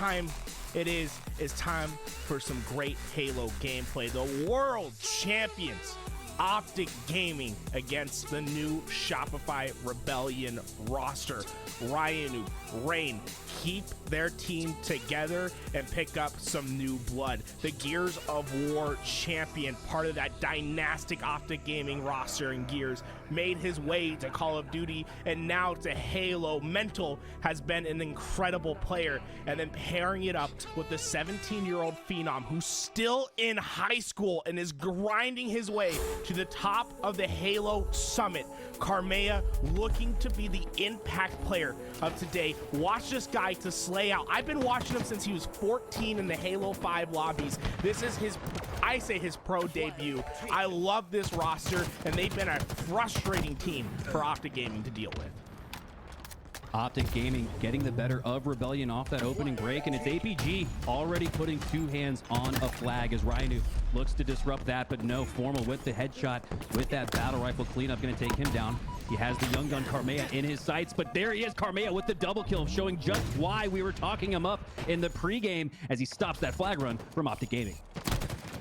time it is time for some great Halo gameplay. The world champions, Optic Gaming, against the new Shopify Rebellion roster. RyaNoob, Rayne, keep their team together and pick up some new blood. The Gears of War champion, part of that dynastic Optic Gaming roster in Gears, made his way to Call of Duty and now to Halo. Mental has been an incredible player, and then pairing it up with the 17-year-old phenom who's still in high school and is grinding his way to the top of the Halo Summit. Karmea looking to be the impact player of today. Watch this guy to slay out. I've been watching him since he was 14 in the Halo 5 lobbies. This is his, I say, his pro debut. I love this roster, and they've been a frustrating team for Optic Gaming to deal with. Optic Gaming getting the better of Rebellion off that opening break, and it's APG already putting two hands on a flag as RyaNoob looks to disrupt that, but no. Formal with the headshot with that battle rifle cleanup, going to take him down. He has the young gun Karmea in his sights, but there he is, Karmea with the double kill, showing just why we were talking him up in the pregame as he stops that flag run from Optic Gaming.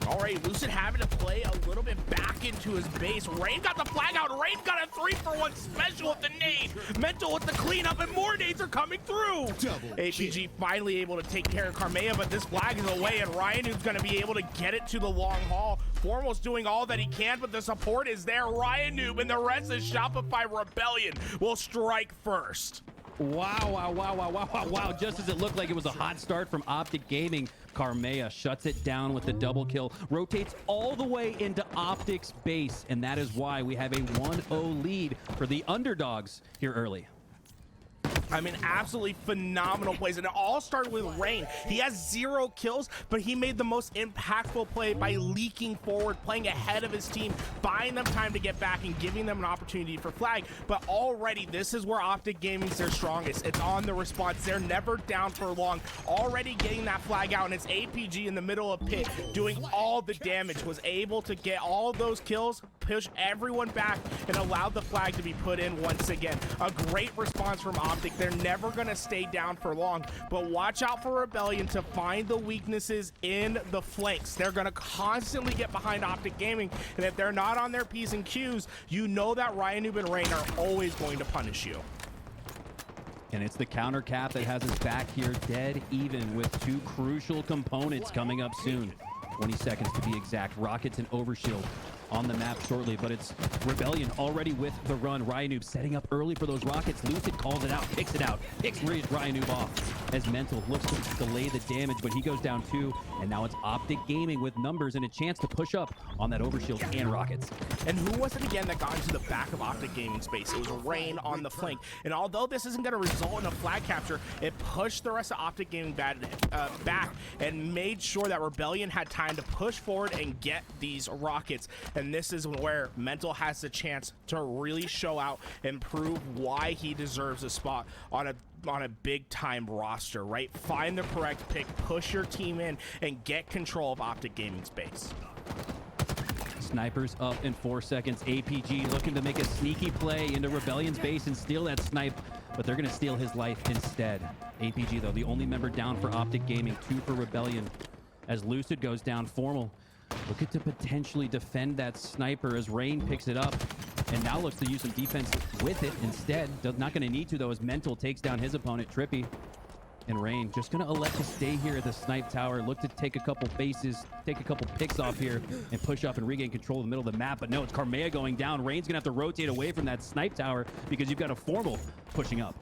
All right, Lucid having to play a little bit back into his base. Rayne got the flag out. Rayne got a 3-for-1 special with the nade. Mental with the cleanup, and more nades are coming through. APG finally able to take care of Karmea, but this flag is away, and RyaNoob's going to be able to get it to the long haul. Formal's doing all that he can, but the support is there. RyaNoob and the rest of Shopify Rebellion will strike first. Wow. Just as it looked like it was a hot start from Optic Gaming, Karmea shuts it down with the double kill, rotates all the way into Optic's base, and that is why we have a 1-0 lead for the underdogs here early. I mean, absolutely phenomenal plays, and it all started with Rayne. He has 0 kills, but he made the most impactful play by leaking forward, playing ahead of his team, buying them time to get back and giving them an opportunity for flag. But already, this is where Optic Gaming's their strongest. It's on the response. They're never down for long. Already getting that flag out, and it's APG in the middle of pit doing all the damage, was able to get all those kills, push everyone back, and allow the flag to be put in once again. A great response from Optic. They're never going to stay down for long, but watch out for Rebellion to find the weaknesses in the flanks. They're going to constantly get behind Optic Gaming, and if they're not on their P's and Q's, you know that RyaNoob and Rayne are always going to punish you. And it's the counter cap that has us back here dead even with two crucial components coming up soon. 20 seconds to be exact. Rockets and Overshield on the map shortly, but it's Rebellion already with the run. RyaNoob setting up early for those rockets. Lucid calls it out, picks it out, picks RyaNoob off as Mental looks to delay the damage, but he goes down too, and now it's Optic Gaming with numbers and a chance to push up on that Overshield and rockets. And who was it again that got into the back of Optic Gaming space? It was Rayne on the flank, and although this isn't going to result in a flag capture, it pushed the rest of Optic Gaming back and made sure that Rebellion had time to push forward and get these rockets. And this is where Mental has the chance to really show out and prove why he deserves a spot on a big time roster, right? Find the correct pick, push your team in, and get control of Optic Gaming space. Snipers up in 4 seconds. APG looking to make a sneaky play into Rebellion's base and steal that snipe, but they're going to steal his life instead. APG, though, the only member down for Optic Gaming, 2 for Rebellion. As Lucid goes down, Formal looking to potentially defend that sniper as Rayne picks it up and now looks to use some defense with it instead. Not going to need to, though, as Mental takes down his opponent, TriPPeY. And Rayne just going to elect to stay here at the snipe tower, look to take a couple bases, take a couple picks off here, and push up and regain control of the middle of the map. But no, it's Karmea going down. Rayne's going to have to rotate away from that snipe tower because you've got a Formal pushing up.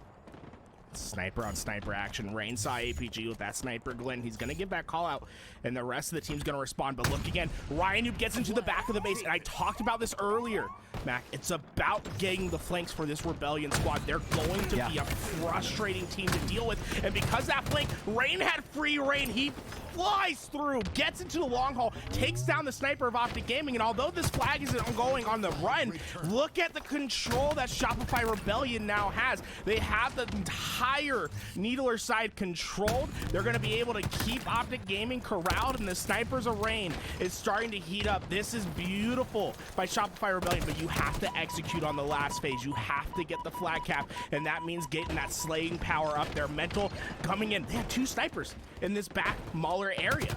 Sniper on sniper action. Rayne saw APG with that sniper glint. He's going to give that call out, and the rest of the team's going to respond. But look again, RyaNoob gets into the back of the base, and I talked about this earlier, Mac. It's about getting the flanks for this Rebellion squad. They're going to be a frustrating team to deal with, and because that flank, Rayne had free reign. He flies through, gets into the long haul, takes down the sniper of Optic Gaming, and although this flag isn't going on the run, look at the control that Shopify Rebellion now has. They have the entire Needler side controlled. They're going to be able to keep Optic Gaming corralled, and the snipers of Rayne is starting to heat up. This is beautiful by Shopify Rebellion, but you have to execute on the last phase. You have to get the flag cap, and that means getting that slaying power up there. Mental coming in. They have 2 snipers in this back Mauler area.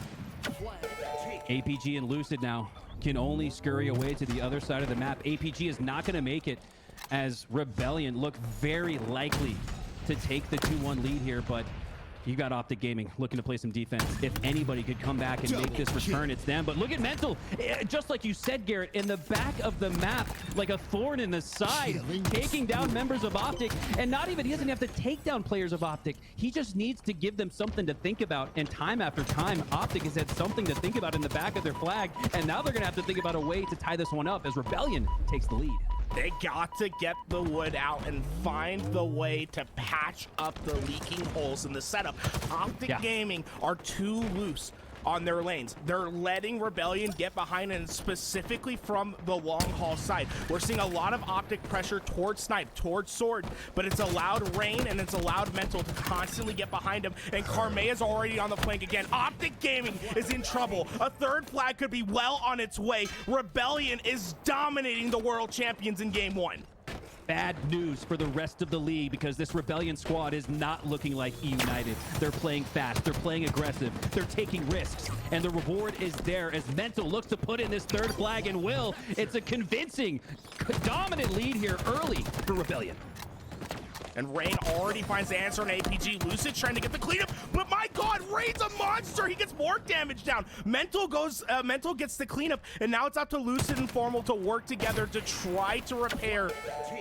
APG and Lucid now can only scurry away to the other side of the map. APG is not going to make it, as Rebellion look very likely to take the 2-1 lead here, but you got Optic Gaming looking to play some defense. If anybody could come back and make this return, it's them. But look at Mental, just like you said, Garrett, in the back of the map, like a thorn in the side, taking down members of Optic. And not even, he doesn't have to take down players of Optic. He just needs to give them something to think about. And time after time, Optic has had something to think about in the back of their flag. And now they're going to have to think about a way to tie this one up as Rebellion takes the lead. They got to get the wood out and find the way to patch up the leaking holes in the setup. Optic Gaming are too loose on their lanes. They're letting Rebellion get behind, and specifically from the long haul side. We're seeing a lot of Optic pressure towards Snipe, towards Sword, but it's allowed Rayne and it's allowed Mental to constantly get behind him, and Karmea is already on the flank again. Optic Gaming is in trouble. A third flag could be well on its way. Rebellion is dominating the world champions in game 1. Bad news for the rest of the league, because this Rebellion squad is not looking like United. They're playing fast, they're playing aggressive, they're taking risks, and the reward is there as Mental looks to put in this third flag and will. It's a convincing, dominant lead here early for Rebellion. And Rayne already finds the answer on APG. Lucid trying to get the cleanup, but my God, Rayne's a monster. He gets more damage down. Mental gets the cleanup, and now it's up to Lucid and Formal to work together to try to repair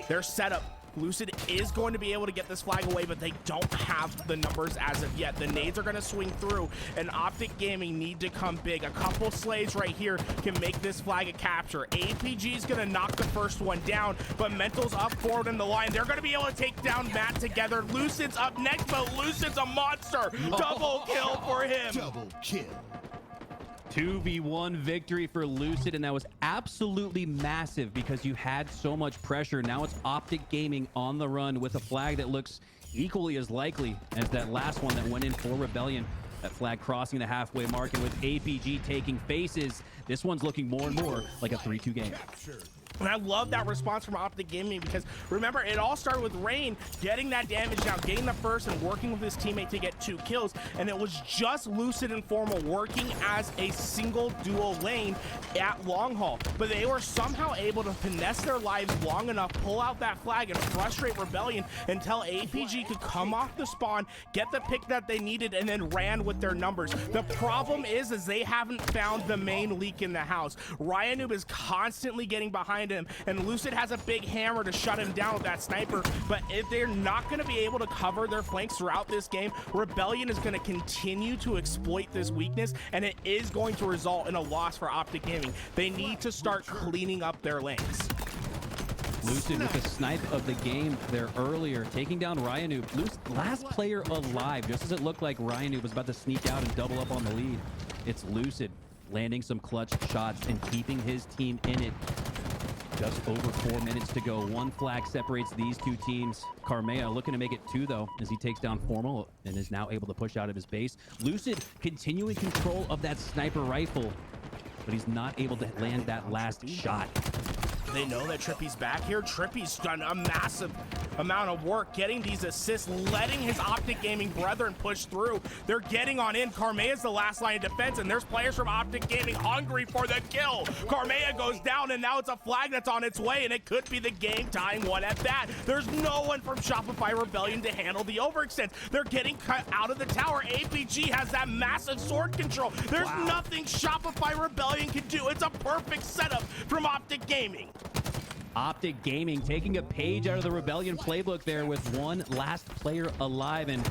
their setup. Lucid is going to be able to get this flag away, but they don't have the numbers as of yet. The nades are going to swing through, and Optic Gaming need to come big. A couple slays right here can make this flag a capture. APG is going to knock the first one down, but Mental's up forward in the line. They're going to be able to take down Matt together. Lucid's up next, but Lucid's a monster. Double kill for him. Double kill. 2v1 victory for Lucid, and that was absolutely massive because you had so much pressure. Now it's Optic Gaming on the run with a flag that looks equally as likely as that last one that went in for Rebellion. That flag crossing the halfway mark, and with APG taking faces, this one's looking more and more like a 3-2 game. And I love that response from Optic Gaming, because remember, it all started with Rayne getting that damage down, getting the first and working with his teammate to get 2 kills. And it was just Lucid and Formal working as a single dual lane at long haul. But they were somehow able to finesse their lives long enough, pull out that flag, and frustrate Rebellion until APG could come off the spawn, get the pick that they needed, and then ran with their numbers. The problem is they haven't found the main leak in the house. RyaNoob is constantly getting behind him, and Lucid has a big hammer to shut him down with that sniper. But if they're not going to be able to cover their flanks throughout this game, Rebellion is going to continue to exploit this weakness, and it is going to result in a loss for Optic Gaming. They need to start cleaning up their lanes. Lucid with the snipe of the game there earlier, taking down RyaNoob. Last player alive, just as it looked like RyaNoob was about to sneak out and double up on the lead. It's Lucid landing some clutch shots and keeping his team in it. Just over 4 minutes to go. 1 flag separates these 2 teams. Karmea looking to make it 2, though, as he takes down Formal and is now able to push out of his base. Lucid continuing control of that sniper rifle, but he's not able to land that last shot. They know that TriPPeY's back here. TriPPeY's done a massive amount of work getting these assists, letting his Optic Gaming brethren push through. They're getting on in. Karmea is the last line of defense, and there's players from Optic Gaming hungry for the kill. Karmea goes down, and now it's a flag that's on its way, and it could be the game-tying one at that. There's no one from Shopify Rebellion to handle the overextend. They're getting cut out of the tower. APG has that massive sword control. There's nothing Shopify Rebellion can do. It's a perfect setup from Optic Gaming. Optic Gaming taking a page out of the Rebellion playbook there with 1 last player alive, and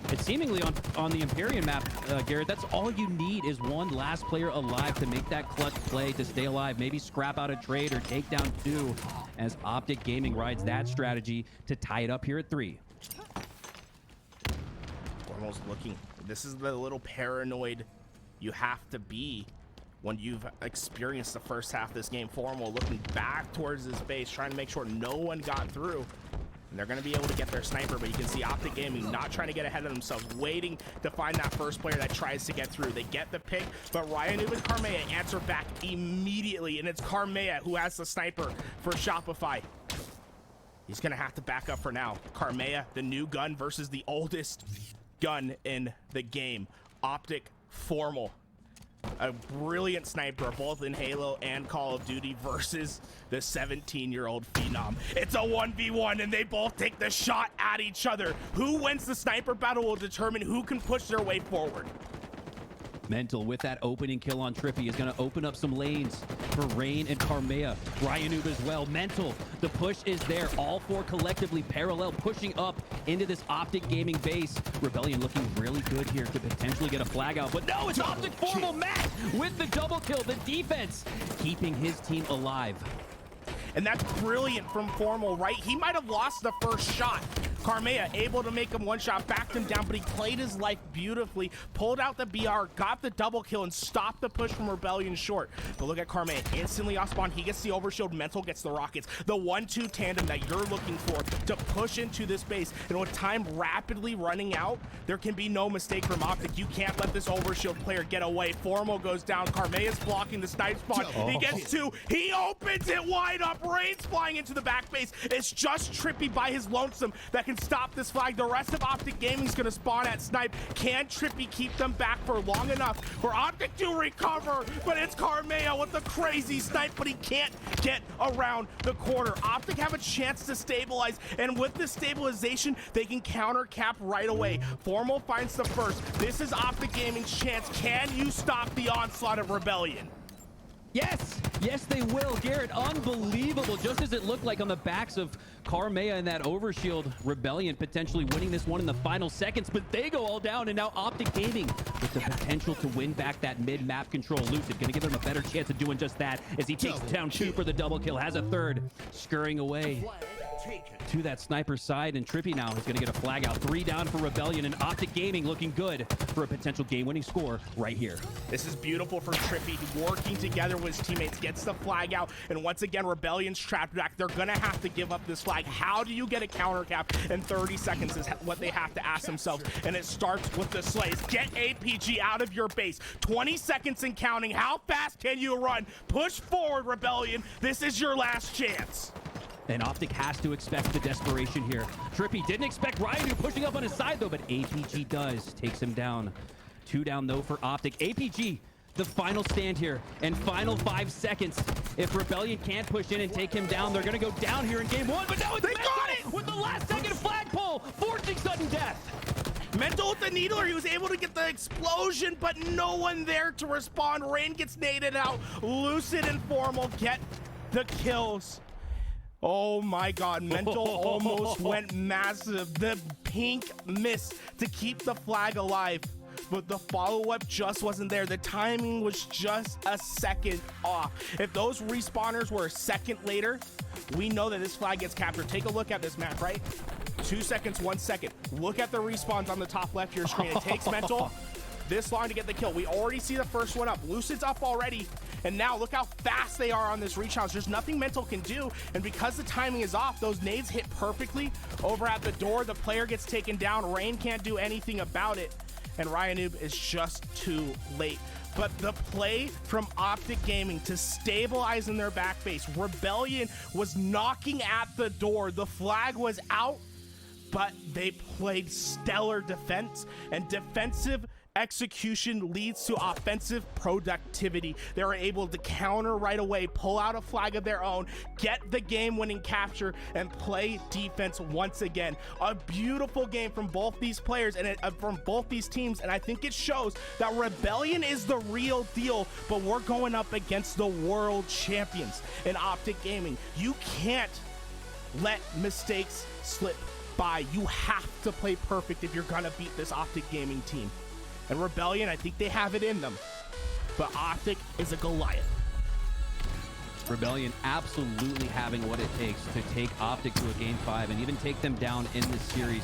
it's seemingly on the Empyrean map, Garrett, that's all you need is 1 last player alive to make that clutch play to stay alive, maybe scrap out a trade or take down 2, as Optic Gaming rides that strategy to tie it up here at 3. Almost looking. This is the little paranoid you have to be when you've experienced the first half of this game. Formal looking back towards his base, trying to make sure no one got through. And they're going to be able to get their sniper, but you can see Optic Gaming not trying to get ahead of themselves, waiting to find that first player that tries to get through. They get the pick, but RyaNoob and Karmea answer back immediately, and it's Karmea who has the sniper for Shopify. He's going to have to back up for now. Karmea, the new gun versus the oldest gun in the game. Optic, Formal. A brilliant sniper, both in Halo and Call of Duty, versus the 17-year-old Phenom. It's a 1v1, and they both take the shot at each other. Who wins the sniper battle will determine who can push their way forward. Mental with that opening kill on TriPPeY is going to open up some lanes for Rayne and Karmea. RyaNoob as well. Mental, the push is there. All four collectively parallel, pushing up into this Optic Gaming base. Rebellion looking really good here to potentially get a flag out, but no, it's Optic Formal Matt with the double kill. The defense keeping his team alive. And that's brilliant from Formal, right? He might have lost the first shot. Karmea able to make him one shot, backed him down, but he played his life beautifully, pulled out the BR, got the double kill, and stopped the push from Rebellion short. But look at Karmea, instantly off spawn, he gets the overshield, Mental gets the rockets. The 1-2 tandem that you're looking for to push into this base. And with time rapidly running out, there can be no mistake from Optic. You can't let this overshield player get away. Formal goes down, Karmea's blocking the snipe spawn. He gets two, he opens it wide up, Rayne's flying into the back base. It's just TriPPeY by his lonesome that can stop this flag. The rest of Optic Gaming's gonna spawn at snipe. Can TriPPeY keep them back for long enough for Optic to recover? But it's Karmea with the crazy snipe, but he can't get around the corner. Optic have a chance to stabilize, and with the stabilization, they can counter cap right away. Formal finds the first. This is Optic Gaming's chance. Can you stop the onslaught of Rebellion? Yes, yes they will. Garrett, unbelievable. Just as it looked like on the backs of Karmea and that overshield, Rebellion potentially winning this one in the final seconds, but they go all down, and now Optic Gaming with the potential to win back that mid-map control. Lucid gonna give them a better chance of doing just that as he takes down two for the double kill, has a third, scurrying away to that sniper side, and TriPPeY now is going to get a flag out. 3 down for Rebellion, and Optic Gaming looking good for a potential game-winning score right here. This is beautiful for TriPPeY, working together with his teammates, gets the flag out, and once again, Rebellion's trapped back. They're going to have to give up this flag. How do you get a counter cap in 30 seconds is what they have to ask themselves, and it starts with the slays. Get APG out of your base. 20 seconds and counting. How fast can you run? Push forward, Rebellion. This is your last chance. And Optic has to expect the desperation here. TriPPeY didn't expect RyaNoob pushing up on his side, though, but APG does. Takes him down. 2 down, though, for Optic. APG, the final stand here, and final 5 seconds. If Rebellion can't push in and take him down, they're going to go down here in game 1, but now it's Mental got it with the last-second flagpole, forcing sudden death. Mental with the needler, he was able to get the explosion, but no one there to respond. Rayne gets naded out. Lucid and Formal get the kills. Oh my God, Mental almost went massive. The pink miss to keep the flag alive, but the follow-up just wasn't there. The timing was just a second off. If those respawners were a second later, we know that this flag gets captured. Take a look at this map, right? 2 seconds, 1 second. Look at the respawns on the top left of your screen. It takes Mental this long to get the kill. We already see the first one up. Lucid's up already. And now look how fast they are on this rechallenge. There's nothing Mental can do. And because the timing is off, those nades hit perfectly over at the door. The player gets taken down. Rayne can't do anything about it. And RyaNoob is just too late. But the play from Optic Gaming to stabilize in their back base. Rebellion was knocking at the door. The flag was out, but they played stellar defense, and defensive execution leads to offensive productivity. They were able to counter right away, pull out a flag of their own, get the game-winning capture, and play defense once again. A beautiful game from both these players and from both these teams, and I think it shows that Rebellion is the real deal, but we're going up against the world champions in Optic Gaming. You can't let mistakes slip by. You have to play perfect if you're gonna beat this Optic Gaming team. And Rebellion, I think they have it in them. But Optic is a Goliath. Rebellion absolutely having what it takes to take Optic to a Game 5 and even take them down in this series.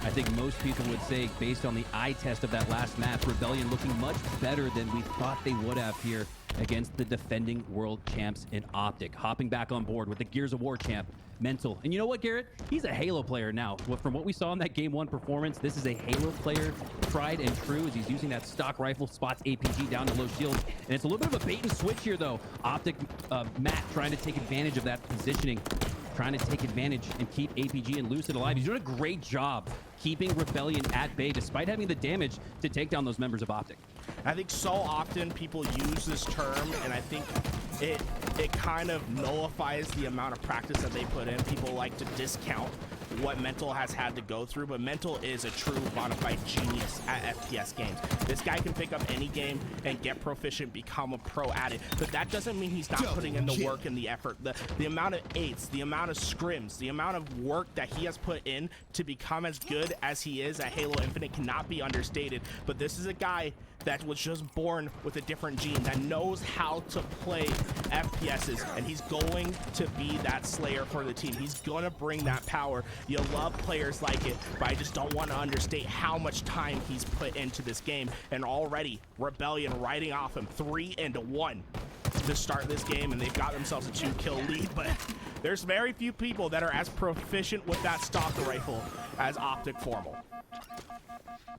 I think most people would say, based on the eye test of that last match, Rebellion looking much better than we thought they would have here against the defending world champs in Optic. Hopping back on board with the Gears of War champ, Mental. And you know what, Garrett? He's a Halo player now. From what we saw in that Game 1 performance, this is a Halo player, tried and true, as he's using that stock rifle, spots APG down to low shields. And it's a little bit of a bait and switch here, though. Optic, Matt trying to take advantage of that positioning, trying to take advantage and keep APG and Lucid alive. He's doing a great job keeping Rebellion at bay, despite having the damage to take down those members of Optic. I think so often people use this term, and I think it kind of nullifies the amount of practice that they put in. People like to discount what Mental has had to go through, but Mental is a true bona fide genius at FPS games. This guy can pick up any game and get proficient, become a pro at it, but that doesn't mean he's not putting in the work and the effort. The amount of eights, the amount of scrims, the amount of work that he has put in to become as good as he is at Halo Infinite cannot be understated. But this is a guy that was just born with a different gene, that knows how to play FPSs, and he's going to be that slayer for the team. He's gonna bring that power. You love players like it, but I just don't want to understate how much time he's put into this game. And already Rebellion riding off him 3-1 to start this game, and they've got themselves a 2-kill lead. But there's very few people that are as proficient with that stock rifle as Optic Formal.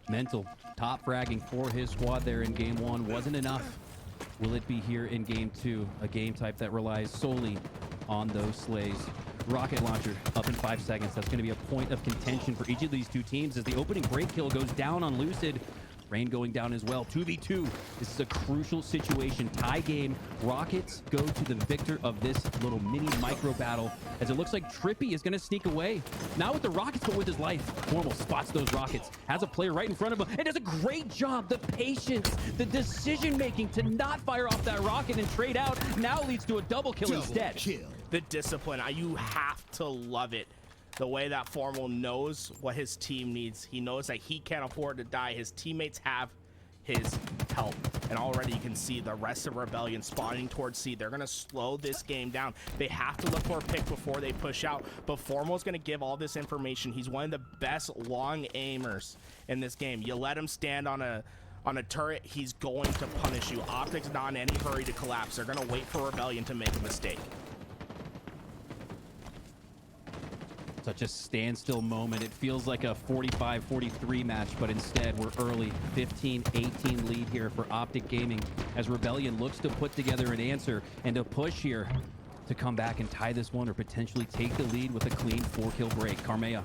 Mental top fragging for his squad there in Game 1 wasn't enough. Will it be here in Game 2? A game type that relies solely on those slays. Rocket launcher up in 5 seconds. That's going to be a point of contention for each of these two teams as the opening break kill goes down on Lucid. Rayne going down as well. 2v2. This is a crucial situation. Tie game. Rockets go to the victor of this little mini micro battle, as it looks like TriPPeY is going to sneak away. Not with the rockets, but with his life. Formal spots those rockets. Has a player right in front of him and does a great job. The patience, the decision making to not fire off that rocket and trade out now leads to a double kill instead. The discipline. You have to love it. The way that Formal knows what his team needs. He knows that he can't afford to die. His teammates have his help. And already you can see the rest of Rebellion spawning towards C. They're going to slow this game down. They have to look for a pick before they push out. But Formal's going to give all this information. He's one of the best long aimers in this game. You let him stand on a turret, he's going to punish you. Optic's not in any hurry to collapse. They're going to wait for Rebellion to make a mistake. Such a standstill moment. It feels like a 45-43 match, but instead we're early. 15-18 lead here for Optic Gaming as Rebellion looks to put together an answer and a push here to come back and tie this one or potentially take the lead with a clean 4-kill break. Karmea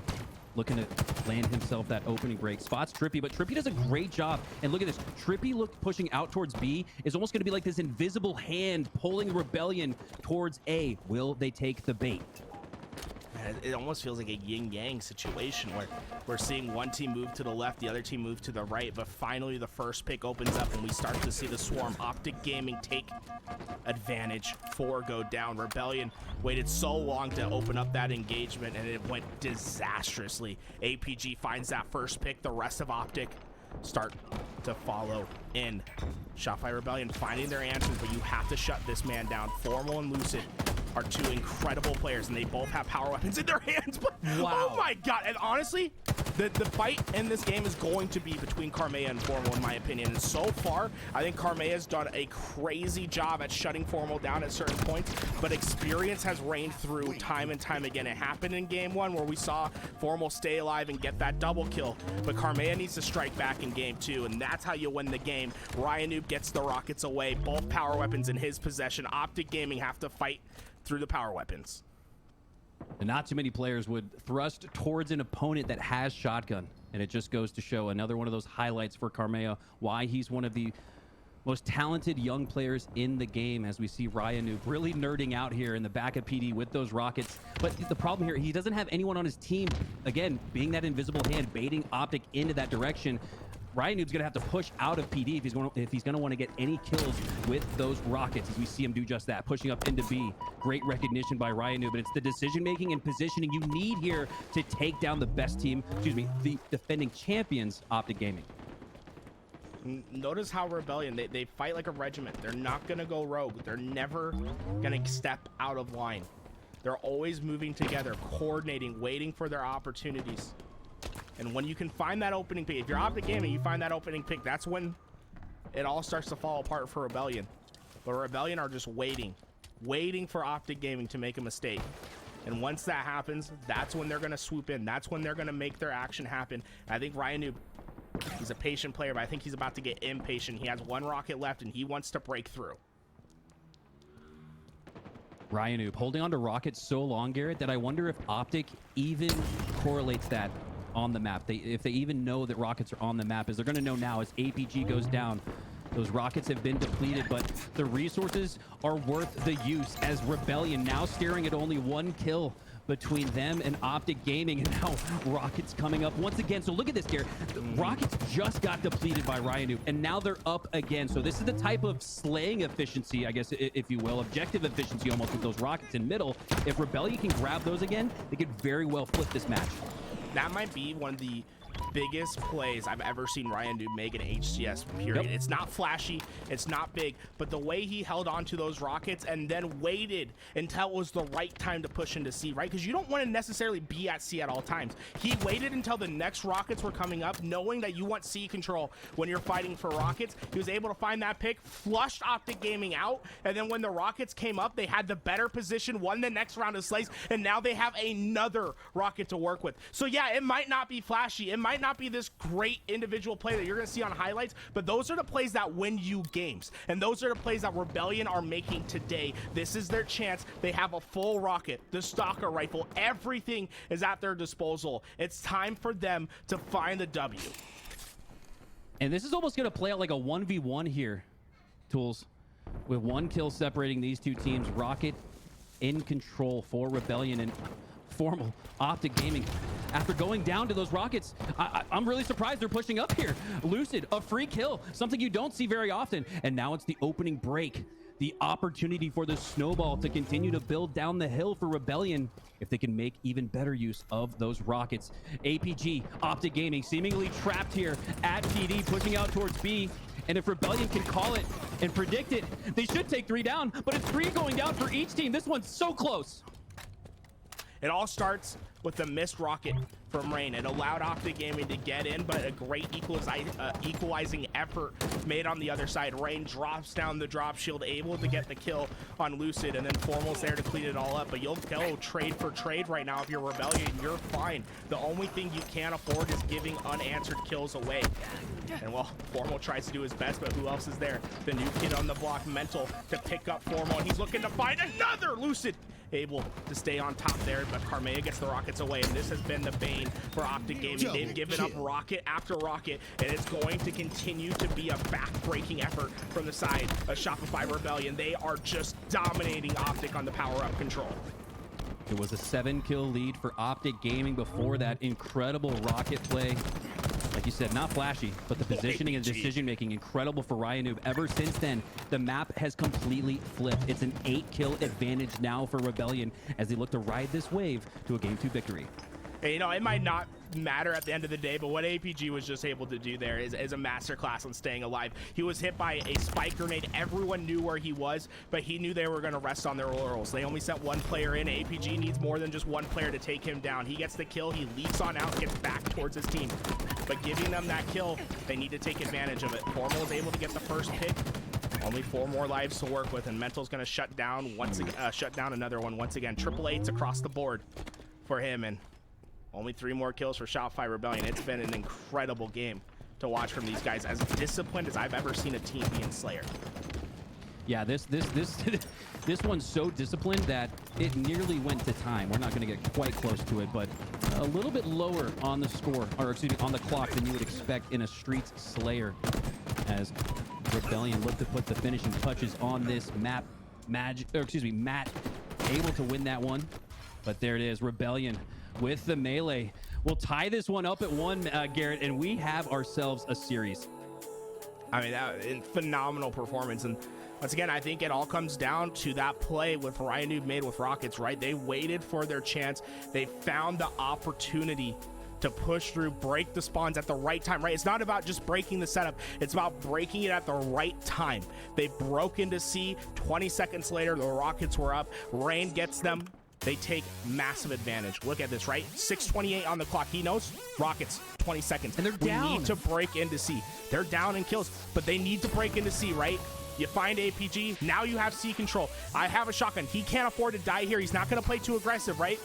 looking to land himself that opening break. Spots TriPPeY, but TriPPeY does a great job. And look at this. TriPPeY pushing out towards B is almost going to be like this invisible hand pulling Rebellion towards A. Will they take the bait? It almost feels like a yin-yang situation where we're seeing one team move to the left, the other team move to the right, but finally the first pick opens up and we start to see the swarm. Optic Gaming take advantage. 4 go down. Rebellion waited so long to open up that engagement and it went disastrously. APG finds that first pick. The rest of Optic start to follow in. Shopify Rebellion finding their answers, but you have to shut this man down. Formal and Lucid are two incredible players, and they both have power weapons in their hands. But wow. Oh my god! And honestly, the fight in this game is going to be between Karmea and Formal, in my opinion. And so far, I think Karmea has done a crazy job at shutting Formal down at certain points, but experience has reigned through time and time again. It happened in Game 1 where we saw Formal stay alive and get that double kill, but Karmea needs to strike back in Game 2, and that's how you win the game. RyaNoob gets the rockets away, both power weapons in his possession. Optic Gaming have to fight through the power weapons. And not too many players would thrust towards an opponent that has shotgun, and it just goes to show another one of those highlights for Karmea, why he's one of the most talented young players in the game, as we see RyaNoob really nerding out here in the back of PD with those rockets. But the problem here, he doesn't have anyone on his team, again, being that invisible hand, baiting Optic into that direction. RyaNoob's gonna have to push out of PD if he's gonna want to get any kills with those rockets, as we see him do just that, pushing up into B. Great recognition by RyaNoob, and it's the decision making and positioning you need here to take down the best team, the defending champions, Optic Gaming. Notice how Rebellion, they fight like a regiment. They're not going to go rogue. They're never going to step out of line. They're always moving together, coordinating, waiting for their opportunities. And when you can find that opening pick, if you're Optic Gaming, you find that opening pick, that's when it all starts to fall apart for Rebellion. But Rebellion are just waiting for Optic Gaming to make a mistake. And once that happens, that's when they're going to swoop in. That's when they're going to make their action happen. I think RyaNoob, he's a patient player, but I think he's about to get impatient. He has one rocket left, and he wants to break through. RyaNoob holding on to rockets so long, Garrett, that I wonder if Optic even correlates that on the map. If they even know that rockets are on the map, as they're going to know now as APG goes down. Those rockets have been depleted, but the resources are worth the use, as Rebellion now staring at only 1 kill between them and Optic Gaming, and now rockets coming up once again. So look at this, Garrett. The rockets just got depleted by RyaNoob, and now they're up again. So this is the type of slaying efficiency, I guess, if you will, objective efficiency almost with those rockets in middle. If Rebellion can grab those again, they could very well flip this match. That might be one of the biggest plays I've ever seen RyaNoob make in HCS, period. Yep. It's not flashy, it's not big, but the way he held on to those rockets and then waited until it was the right time to push into C, right? Because you don't want to necessarily be at C at all times. He waited until the next rockets were coming up, knowing that you want C control when you're fighting for rockets. He was able to find that pick, flushed Optic Gaming out, and then when the rockets came up, they had the better position, won the next round of slays, and now they have another rocket to work with. So yeah, it might not be flashy, it might not be this great individual play that you're going to see on highlights, but those are the plays that win you games, and those are the plays that Rebellion are making today. This is their chance. They have a full rocket, the stalker rifle, everything is at their disposal. It's time for them to find the W. And this is almost going to play out like a 1v1 here, Tools, with 1 kill separating these two teams. Rocket in control for Rebellion, and formal Optic Gaming, after going down to those rockets, I'm really surprised they're pushing up here. Lucid, a free kill, something you don't see very often. And now it's the opening break, the opportunity for the snowball to continue to build down the hill for Rebellion if they can make even better use of those rockets. APG, Optic Gaming, seemingly trapped here at PD, pushing out towards B. And if Rebellion can call it and predict it, they should take 3 down, but it's 3 going down for each team. This one's so close. It all starts with the missed rocket from Rayne. It allowed Optic Gaming to get in, but a great equalizing effort made on the other side. Rayne drops down the drop shield, able to get the kill on Lucid, and then Formal's there to clean it all up. But you'll go trade for trade right now. If you're Rebellion, you're fine. The only thing you can't afford is giving unanswered kills away. And well, Formal tries to do his best, but who else is there? The new kid on the block, Mental, to pick up Formal, and he's looking to find another Lucid. Able to stay on top there, but Karmea gets the rockets away, and this has been the bane for Optic Gaming. They've given up rocket after rocket, and it's going to continue to be a back-breaking effort from the side of Shopify Rebellion. They are just dominating Optic on the power-up control. It was a 7-kill lead for Optic Gaming before that incredible rocket play. Like you said, not flashy, but the positioning and decision-making incredible for RyaNoob. Ever since then, the map has completely flipped. It's an 8-kill advantage now for Rebellion as they look to ride this wave to a Game 2 victory. And, you know, it might not matter at the end of the day, but what APG was just able to do there is a masterclass on staying alive. He was hit by a spike grenade. Everyone knew where he was, but he knew they were going to rest on their laurels. They only sent 1 player in. APG needs more than just 1 player to take him down. He gets the kill. He leaps on out, gets back towards his team. But giving them that kill, they need to take advantage of it. Formal is able to get the first pick. Only 4 more lives to work with, and Mental's going to shut down another one once again. Triple 8s across the board for him, and only 3 more kills for Shopify Rebellion. It's been an incredible game to watch from these guys, as disciplined as I've ever seen a team be in Slayer. Yeah, this one's so disciplined that it nearly went to time. We're not going to get quite close to it, but a little bit lower on the score, or excuse me, on the clock than you would expect in a Streets Slayer, as Rebellion looked to put the finishing touches on this Matt able to win that one. But there it is, Rebellion with the melee. We'll tie this one up at 1, Garrett, and we have ourselves a series. I mean, that a phenomenal performance. And once again, I think it all comes down to that play with RyaNoob made with rockets, right? They waited for their chance. They found the opportunity to push through, break the spawns at the right time, right? It's not about just breaking the setup. It's about breaking it at the right time. They broke into C. 20 seconds later, the Rockets were up. Rayne gets them. They take massive advantage. Look at this, right? 6:28 on the clock. He knows Rockets, 20 seconds. And they're down. We need to break into C. They're down in kills, but they need to break into C, right? You find APG. Now you have C control. I have a shotgun. He can't afford to die here. He's not going to play too aggressive, right?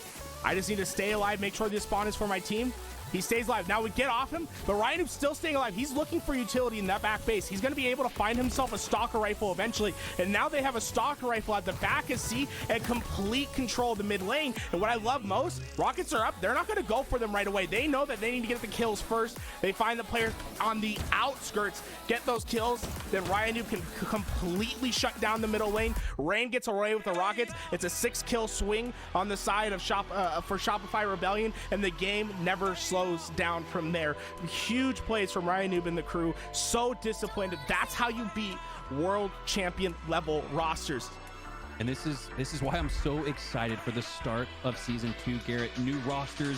I just need to stay alive, make sure this spawn is for my team. He stays alive. Now we get off him, but RyaNoob's still staying alive. He's looking for utility in that back base. He's going to be able to find himself a stalker rifle eventually, and now they have a stalker rifle at the back of C and complete control of the mid lane. And what I love most, Rockets are up. They're not going to go for them right away. They know that they need to get the kills first. They find the player on the outskirts, get those kills, then RyaNoob can completely shut down the middle lane. Rayne gets away with the Rockets. It's a 6-kill swing on the side of for Shopify Rebellion, and the game never slows down from there. Huge plays from RyaNoob and the crew. So disciplined. That's how you beat world champion level rosters. And this is why I'm so excited for the start of season 2, Garrett. New rosters,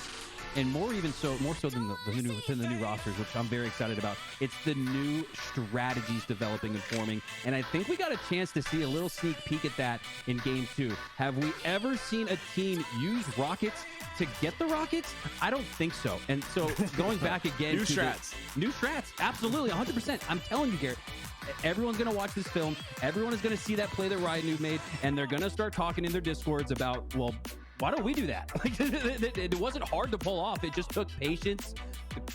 and more so than the new rosters, which I'm very excited about. It's the new strategies developing and forming, and I think we got a chance to see a little sneak peek at that in game 2. Have we ever seen a team use rockets to get the Rockets? I don't think so. And so going back again New strats, absolutely, 100%. I'm telling you, Garrett, everyone's going to watch this film. Everyone is going to see that play that RyaNoob made, and they're going to start talking in their Discords about, well, why don't we do that? It wasn't hard to pull off. It just took patience,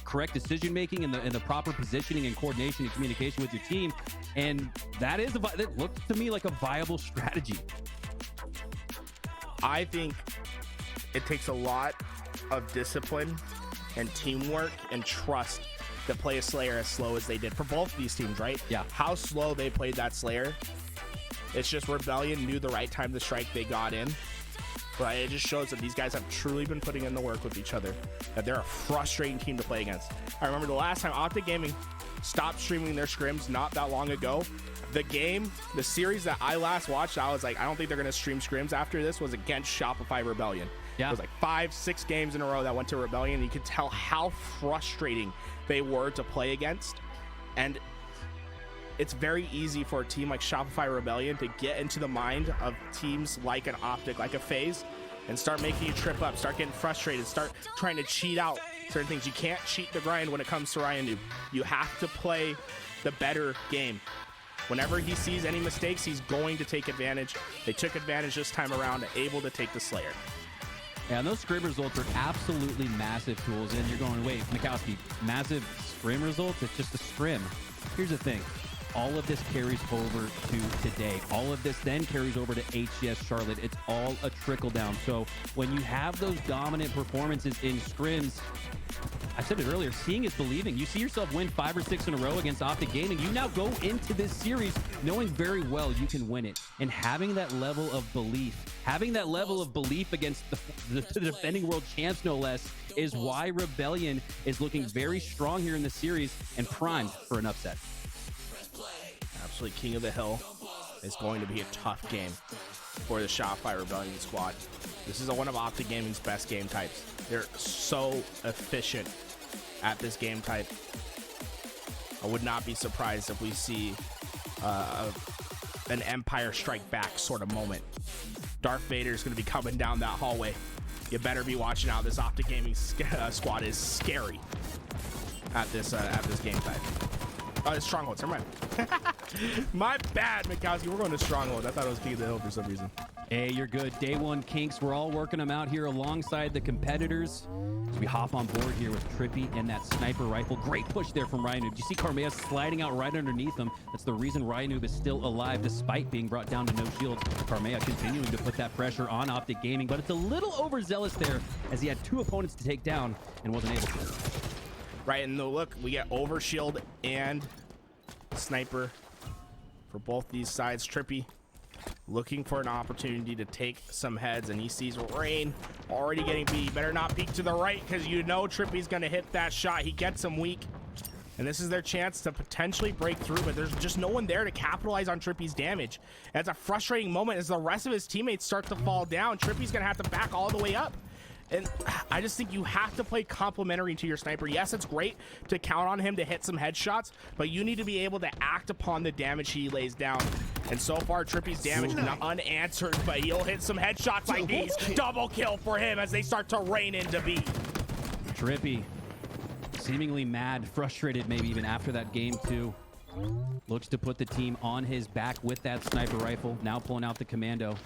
correct decision making, and the proper positioning and coordination and communication with your team. And that looks to me like a viable strategy. I think it takes a lot of discipline and teamwork and trust to play a Slayer as slow as they did for both these teams, right? Yeah. How slow they played that Slayer. It's just Rebellion knew the right time to strike, they got in. But it just shows that these guys have truly been putting in the work with each other, that they're a frustrating team to play against. I remember the last time Optic Gaming stopped streaming their scrims not that long ago. The series that I last watched, I was like, I don't think they're going to stream scrims after this, was against Shopify Rebellion. Yeah. It was like 5-6 games in a row that went to Rebellion. You could tell how frustrating they were to play against. And it's very easy for a team like Shopify Rebellion to get into the mind of teams like an Optic, like a FaZe, and start making you trip up, start getting frustrated, start trying to cheat out certain things. You can't cheat the grind when it comes to RyaNoob. You have to play the better game. Whenever he sees any mistakes, he's going to take advantage. They took advantage this time around, able to take the Slayer. Yeah, and those scrim results are absolutely massive tools. And you're going, wait, Mikowski, massive scrim results? It's just a scrim. Here's the thing. All of this carries over to today. All of this then carries over to HCS Charlotte. It's all a trickle down. So when you have those dominant performances in scrims, I said it earlier, seeing is believing. You see yourself win 5 or 6 in a row against Optic Gaming. You now go into this series knowing very well you can win it. And having that level of belief, against the defending world champs, no less, is why Rebellion is looking very strong here in the series and primed for an upset. Absolutely, King of the Hill is going to be a tough game for the Shopify Rebellion squad. This is one of Optic Gaming's best game types. They're so efficient at this game type. I would not be surprised if we see an Empire Strike Back sort of moment. Darth Vader is going to be coming down that hallway. You better be watching out. This Optic Gaming squad is scary at this game type. Oh, it's Strongholds. Never mind. My bad, Mikowski. We're going to Stronghold. I thought it was King of the Hill for some reason. Hey, you're good. Day one kinks. We're all working them out here alongside the competitors. So we hop on board here with TriPPeY and that sniper rifle. Great push there from RyaNoob. You see Karmea sliding out right underneath him. That's the reason RyaNoob is still alive despite being brought down to no shields. Karmea continuing to put that pressure on Optic Gaming, but it's a little overzealous there as he had 2 opponents to take down and wasn't able to. Right, and look, we get overshield and sniper for both these sides. TriPPeY looking for an opportunity to take some heads, and he sees Rayne already getting beat. He better not peek to the right because you know TriPPeY's going to hit that shot. He gets him weak, and this is their chance to potentially break through, but there's just no one there to capitalize on TriPPeY's damage. And it's a frustrating moment as the rest of his teammates start to fall down. TriPPeY's going to have to back all the way up. And I just think you have to play complementary to your sniper. Yes, it's great to count on him to hit some headshots, but you need to be able to act upon the damage he lays down. And so far, TriPPeY's damage not unanswered, but he'll hit some headshots like these. Double kill for him as they start to rain into B. TriPPeY, seemingly mad, frustrated maybe even after that game too. Looks to put the team on his back with that sniper rifle, now pulling out the commando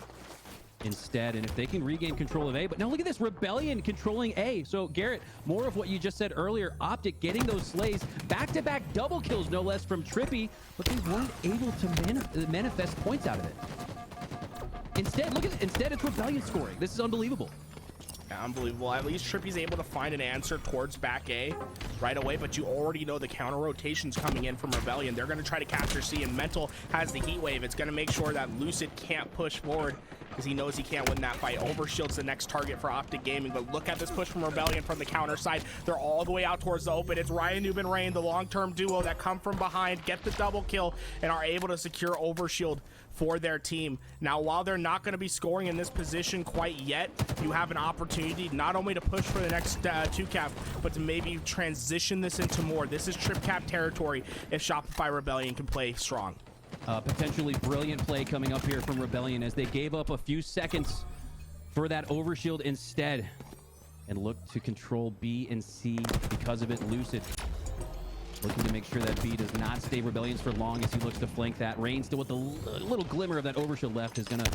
instead. And if they can regain control of A, but now look at this, Rebellion controlling A. So Garrett, more of what you just said earlier, Optic getting those slays, back-to-back double kills no less from TriPPeY, but they weren't able to manifest points out of it. Instead, instead it's Rebellion scoring. This is unbelievable. Unbelievable. At least TriPPeY's able to find an answer towards back A right away, but you already know the counter rotations coming in from Rebellion. They're going to try to capture C, and Mental has the heat wave. It's going to make sure that Lucid can't push forward because he knows he can't win that fight. Overshield's the next target for Optic Gaming, but look at this push from Rebellion from the counter side. They're all the way out towards the open. It's RyaNoob and Rayne, the long-term duo that come from behind, get the double kill, and are able to secure Overshield for their team. Now, while they're not going to be scoring in this position quite yet, you have an opportunity not only to push for the next 2-cap, but to maybe transition this into more. This is TriPPeY territory if Shopify Rebellion can play strong. Potentially brilliant play coming up here from Rebellion as they gave up a few seconds for that overshield instead and look to control B and C because of it. Lucid looking to make sure that B does not stay Rebellion's for long as he looks to flank that. Rayne still with the little glimmer of that overshield left is going to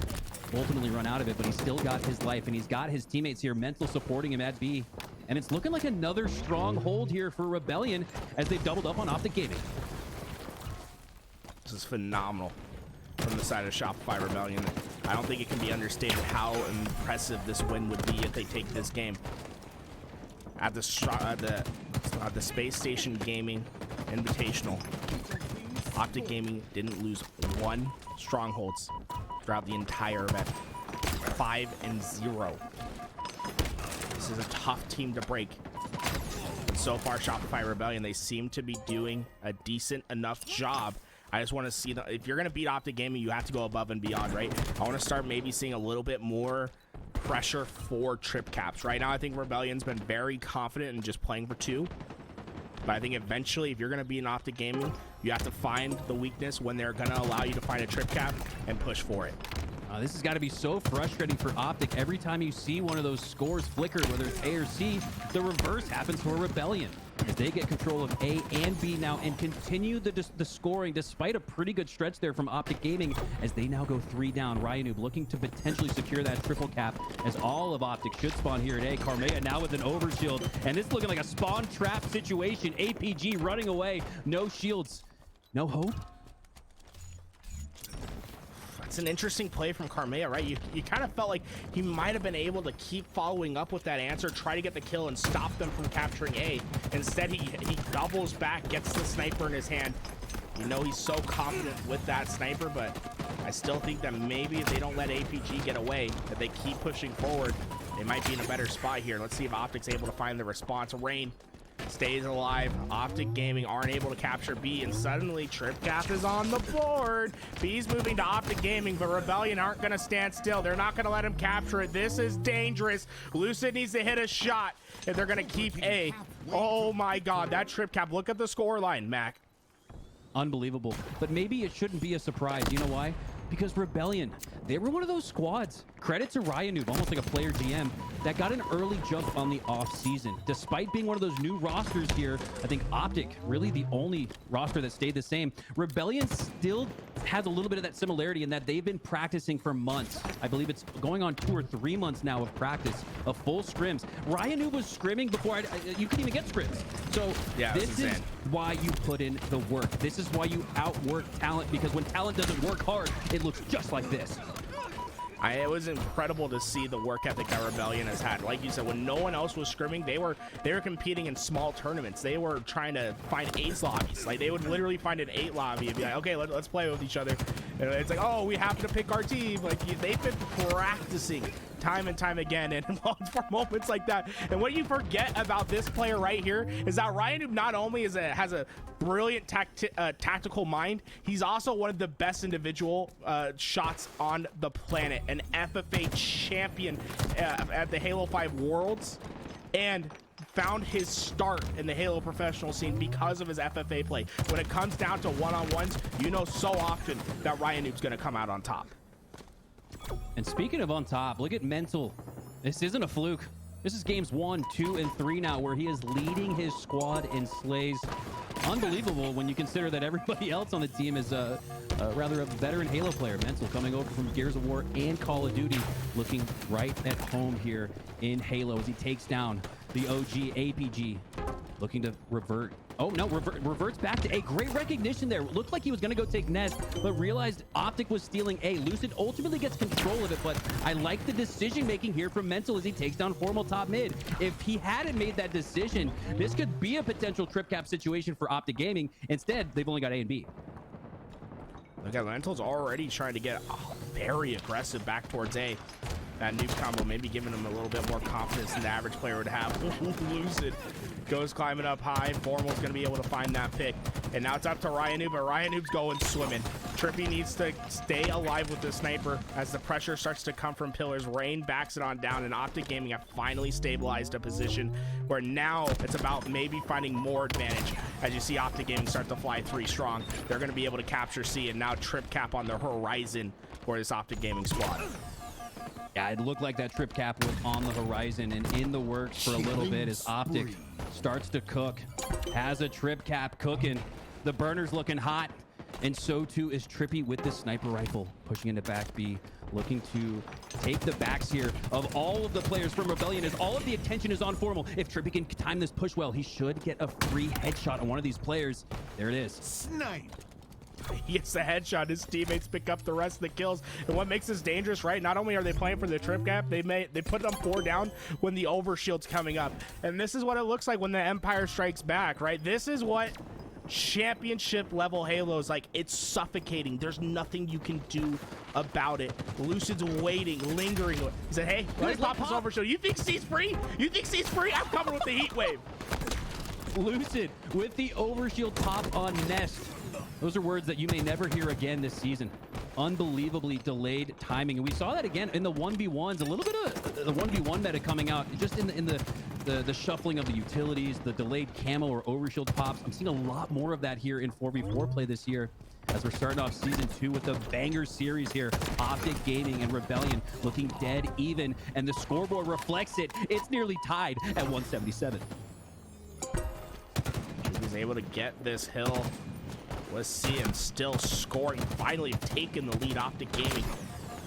ultimately run out of it, but he's still got his life and he's got his teammates here Mental supporting him at B. And it's looking like another strong hold here for Rebellion as they've doubled up on Optic Gaming. This is phenomenal from the side of Shopify Rebellion. I don't think it can be understated how impressive this win would be if they take this game. At the Space Station Gaming Invitational, Optic Gaming didn't lose one strongholds throughout the entire event. 5-0. This is a tough team to break. And so far, Shopify Rebellion, they seem to be doing a decent enough job. I just want to see if you're going to beat Optic Gaming, you have to go above and beyond, right? I want to start maybe seeing a little bit more pressure for trip caps. Right now, I think Rebellion's been very confident in just playing for 2. But I think eventually, if you're going to be an Optic Gaming, you have to find the weakness when they're going to allow you to find a trip cap and push for it. This has got to be so frustrating for Optic. Every time you see one of those scores flicker, whether it's A or C, the reverse happens for Rebellion as they get control of A and B now and continue the scoring despite a pretty good stretch there from Optic Gaming as they now go 3 down. RyaNoob looking to potentially secure that triple cap as all of Optic should spawn here at A. Karmea now with an overshield, and this is looking like a spawn trap situation. APG running away, no shields, no hope. It's an interesting play from Karmea, right? You kind of felt like he might have been able to keep following up with that answer, try to get the kill and stop them from capturing A. Instead, he doubles back, gets the sniper in his hand. You know he's so confident with that sniper, but I still think that maybe if they don't let APG get away, that they keep pushing forward, they might be in a better spot here. Let's see if Optic's able to find the response. Rayne stays alive. Optic Gaming aren't able to capture B, and suddenly TriPPeY is on the board. B's moving to Optic Gaming, but Rebellion aren't going to stand still. They're not going to let him capture it. This is dangerous. Lucid needs to hit a shot if they're going to keep A. Oh my god, that TriPPeY. Look at the score line, Mac. Unbelievable. But maybe it shouldn't be a surprise. You know why? Because Rebellion, they were one of those squads. Credit to RyaNoob, almost like a player GM, that got an early jump on the off-season. Despite being one of those new rosters here, I think Optic, really the only roster that stayed the same. Rebellion still has a little bit of that similarity in that they've been practicing for months. I believe it's going on 2 or 3 months now of practice, of full scrims. RyaNoob was scrimming before you couldn't even get scrims. So yeah, this is why you put in the work. This is why you outwork talent, because when talent doesn't work hard, it looks just like this. It was incredible to see the work ethic that Rebellion has had. Like you said, when no one else was scrimming, they were competing in small tournaments. They were trying to find 8 lobbies. Like, they would literally find an 8 lobby and be like, okay, let's play with each other. And it's like, oh, we have to pick our team. Like, they've been practicing time and time again, and for moments like that. And what you forget about this player right here is that RyaNoob not only has a brilliant tactical mind, he's also one of the best individual shots on the planet, an FFA champion at the Halo 5 Worlds, and found his start in the Halo professional scene because of his FFA play. When it comes down to one-on-ones, you know so often that RyaNoob's gonna come out on top. And speaking of on top, look at Mental. This isn't a fluke. This is games 1, 2, and 3 now, where he is leading his squad in slays. Unbelievable when you consider that everybody else on the team is rather a veteran Halo player. Mental coming over from Gears of War and Call of Duty, looking right at home here in Halo as he takes down the OG APG, looking to revert. Oh no, reverts back to A. Great recognition there. Looked like he was gonna go take Nest, but realized Optic was stealing A. Lucid ultimately gets control of it, but I like the decision making here from Mental as he takes down Formal top mid. If he hadn't made that decision, this could be a potential trip cap situation for Optic Gaming. Instead, they've only got A and B. Look at Mental's already trying to get very aggressive back towards A. That noob combo maybe giving him a little bit more confidence than the average player would have. Lucid goes climbing up high. Formal's going to be able to find that pick. And now it's up to RyaNoob, but RyaNoob's going swimming. TriPPeY needs to stay alive with the sniper as the pressure starts to come from pillars. Rayne backs it on down, and Optic Gaming have finally stabilized a position where now it's about maybe finding more advantage. As you see Optic Gaming start to fly 3 strong, they're going to be able to capture C, and now trip cap on the horizon for this Optic Gaming squad. Yeah, it looked like that trip cap was on the horizon and in the works for a little bit as Optic starts to cook. Has a trip cap cooking. The burner's looking hot, and so too is TriPPeY with the sniper rifle, pushing into back B, looking to take the backs here of all of the players from Rebellion as all of the attention is on Formal. If TriPPeY can time this push well, he should get a free headshot on one of these players. There it is. Snipe. He gets the headshot. His teammates pick up the rest of the kills. And what makes this dangerous, right? Not only are they playing for the trip gap, they put them 4 down when the overshield's coming up. And this is what it looks like when the Empire strikes back, right? This is what championship level Halo is like. It's suffocating. There's nothing you can do about it. Lucid's waiting, lingering. He said, hey, let me pop this overshield. You think C's free? You think C's free? I'm coming with the heat wave. Lucid with the overshield pop on Nest. Those are words that you may never hear again this season. Unbelievably delayed timing. And we saw that again in the 1v1s. A little bit of the 1v1 meta coming out just in the shuffling of the utilities, the delayed camo or overshield pops. I'm seeing a lot more of that here in 4v4 play this year as we're starting off season 2 with a banger series here. Optic Gaming and Rebellion looking dead even, and the scoreboard reflects it. It's nearly tied at 177. He's able to get this hill. Let's see him still scoring. Finally taking the lead. Optic Gaming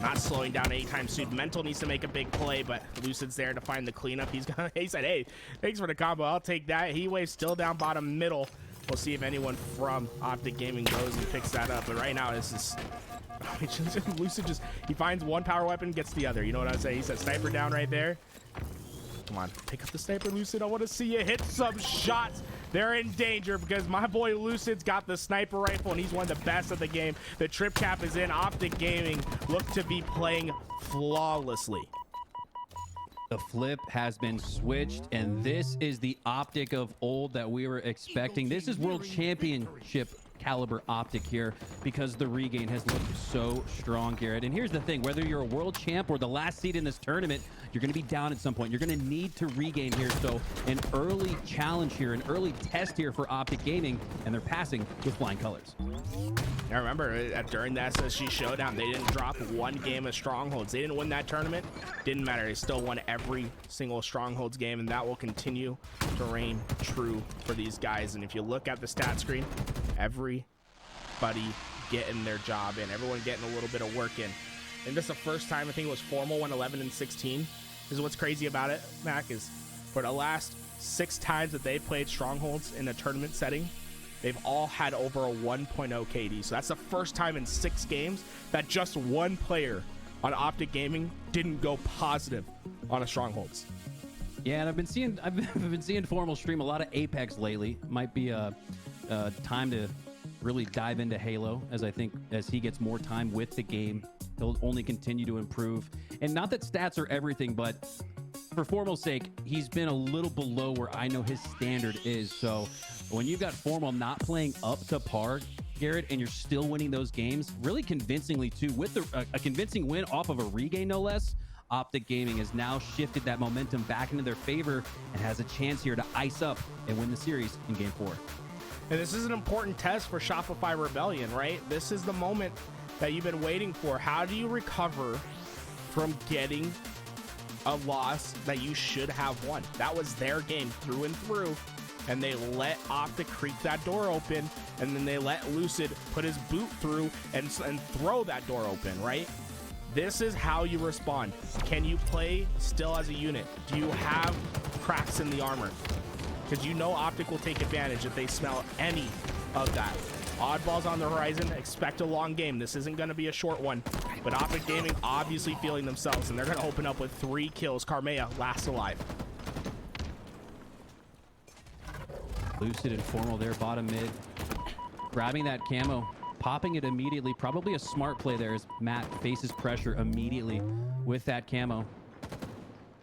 not slowing down anytime soon. Mental needs to make a big play, but Lucid's there to find the cleanup. He said, hey, thanks for the combo. I'll take that. He waves still down bottom middle. We'll see if anyone from Optic Gaming goes and picks that up. But right now, this is... Lucid just... He finds one power weapon, gets the other. You know what I'm saying? He said sniper down right there. Come on, pick up the sniper, Lucid. I want to see you hit some shots. They're in danger because my boy Lucid's got the sniper rifle, and he's one of the best of the game. The trip cap is in. Optic Gaming look to be playing flawlessly. The flip has been switched, and this is the Optic of old that we were expecting. This is World Championship caliber Optic here because the regain has looked so strong, Garrett. And here's the thing, whether you're a world champ or the last seed in this tournament, you're going to be down at some point. You're going to need to regain here. So an early challenge here, an early test here for Optic Gaming, and they're passing with flying colors. I remember during the SSG showdown, they didn't drop one game of Strongholds. They didn't win that tournament. Didn't matter. They still won every single Strongholds game, and that will continue to reign true for these guys. And if you look at the stat screen, everybody getting their job in, everyone getting a little bit of work in. And this is the first time I think it was Formal won 11 and 16. This is what's crazy about it, Mac, is for the last 6 times that they played Strongholds in a tournament setting, they've all had over a 1.0 KD. So that's the first time in 6 games that just one player on Optic Gaming didn't go positive on a Strongholds. Yeah, and I've been seeing Formal stream a lot of Apex lately. Might be a time to really dive into Halo, as I think as he gets more time with the game, he'll only continue to improve. And not that stats are everything, but for Formal's sake, he's been a little below where I know his standard is. So when you've got Formal not playing up to par, Garrett, and you're still winning those games, really convincingly too, with a convincing win off of a regain, no less, Optic Gaming has now shifted that momentum back into their favor and has a chance here to ice up and win the series in Game 4. And this is an important test for Shopify Rebellion, right? This is the moment that you've been waiting for. How do you recover from getting a loss that you should have won? That was their game through and through, and they let Optic creak that door open, and then they let Lucid put his boot through and throw that door open, right? This is how you respond. Can you play still as a unit? Do you have cracks in the armor? Because you know Optic will take advantage if they smell any of that. Oddballs on the horizon, expect a long game. This isn't going to be a short one, but Optic Gaming obviously feeling themselves, and they're going to open up with 3 kills. Karmea last alive. Lucid and Formal there, bottom mid, grabbing that camo, popping it immediately. Probably a smart play there as Matt faces pressure immediately with that camo.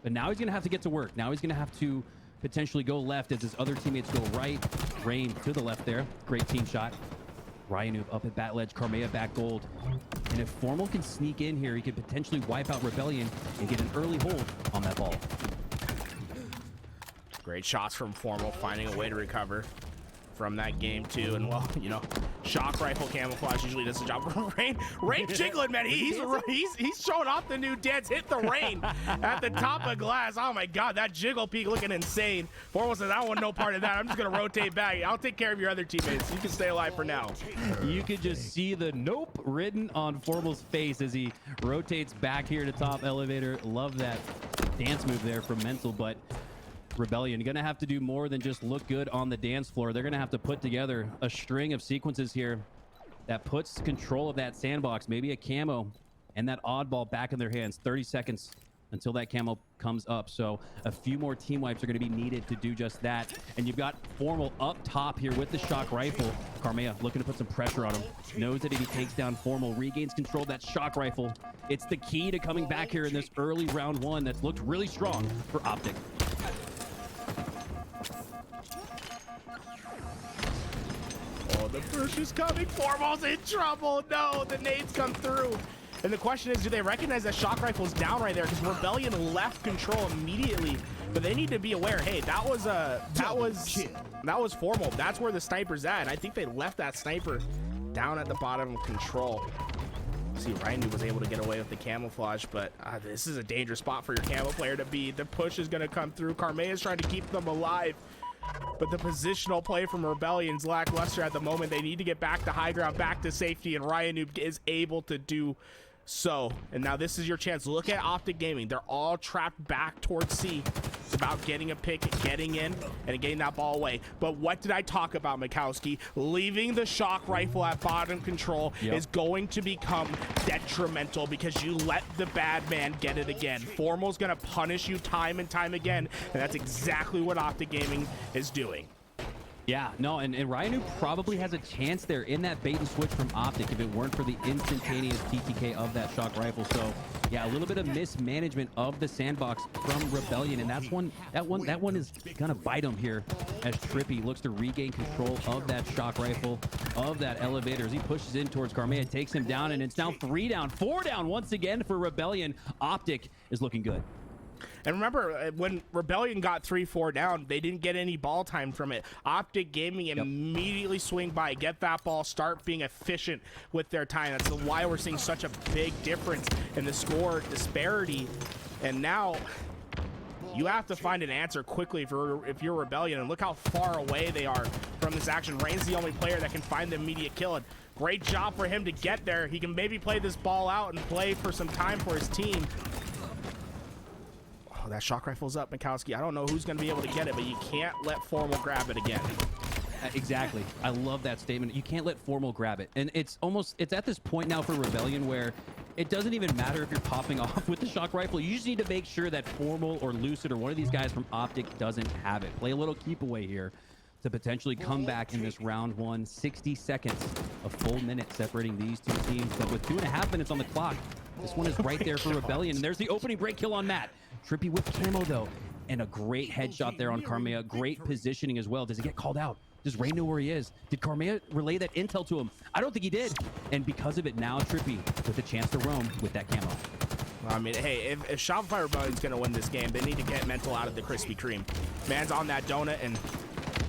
But now he's going to have to get to work. Now he's going to have to potentially go left as his other teammates go right. Rayne to the left there. Great team shot. RyaNoob up at bat ledge. Karmea back gold. And if Formal can sneak in here, he could potentially wipe out Rebellion and get an early hold on that ball. Great shots from Formal, finding a way to recover from that game too. And well, you know, shock rifle camouflage usually does the job. Rayne jiggling, man. He's showing off the new dance. Hit the Rayne at the top of glass. Oh my god, that jiggle peak looking insane. Formal says, I want no part of that. I'm just gonna rotate back. I'll take care of your other teammates. You can stay alive for now. You could just see the nope written on Formal's face as he rotates back here to top elevator. Love that dance move there from Mental, but Rebellion gonna have to do more than just look good on the dance floor. They're gonna have to put together a string of sequences here that puts control of that sandbox, maybe a camo, and that oddball back in their hands. 30 seconds until that camo comes up, so a few more team wipes are going to be needed to do just that. And you've got Formal up top here with the shock rifle. Karmea looking to put some pressure on him, knows that if he takes down Formal, regains control of that shock rifle. It's the key to coming back here in this early round one that's looked really strong for Optic. Oh, the push is coming. Formal's in trouble. No, the nades come through. And the question is, do they recognize that shock rifle's down right there? Because Rebellion left control immediately. But they need to be aware, hey, that was Formal. That's where the sniper's at. And I think they left that sniper down at the bottom of control. See, RyaNoob was able to get away with the camouflage, but this is a dangerous spot for your camo player to be. The push is going to come through. Karmea is trying to keep them alive. But the positional play from Rebellion's lackluster at the moment. They need to get back to high ground, back to safety, and RyaNoob is able to do so. And now this is your chance. Look at Optic Gaming. They're all trapped back towards C. It's about getting a pick, getting in, and getting that ball away. But what did I talk about, Mikowski? Leaving the shock rifle at bottom control is going to become detrimental because you let the bad man get it again. Formal's going to punish you time and time again, and that's exactly what Optic Gaming is doing. Yeah, no, and RyaNoob probably has a chance there in that bait and switch from Optic if it weren't for the instantaneous TTK of that shock rifle. So yeah, a little bit of mismanagement of the sandbox from Rebellion, and that one is gonna bite him here as TriPPeY looks to regain control of that shock rifle, of that elevator as he pushes in towards Karmea, takes him down, and it's now 3 down, 4 down once again for Rebellion. Optic is looking good. And remember, when Rebellion got 3-4 down, they didn't get any ball time from it. Optic Gaming immediately swing by, get that ball, start being efficient with their time. That's why we're seeing such a big difference in the score disparity. And now you have to find an answer quickly if you're Rebellion. And look how far away they are from this action. Rayne's the only player that can find the immediate kill. And great job for him to get there. He can maybe play this ball out and play for some time for his team. Oh, that shock rifle's up, Mikowski. I don't know who's going to be able to get it, but you can't let Formal grab it again. Exactly. I love that statement. You can't let Formal grab it. And it's at this point now for Rebellion where it doesn't even matter if you're popping off with the shock rifle. You just need to make sure that Formal or Lucid or one of these guys from Optic doesn't have it. Play a little keep away here. to potentially come back in this round one. 60 seconds, a full minute separating these two teams, but with 2.5 minutes on the clock, this one is right there for Rebellion. And there's the opening break kill on Matt. TriPPeY with camo though, and a great headshot there on Karmea. Great positioning as well. Does he get called out? Does Rayne know where he is? Did Karmea relay that intel to him? I don't think he did. And because of it, now TriPPeY with a chance to roam with that camo. I mean, hey, if Shopify Rebellion's going to win this game, they need to get mental out of the Krispy Kreme. Man's on that donut, and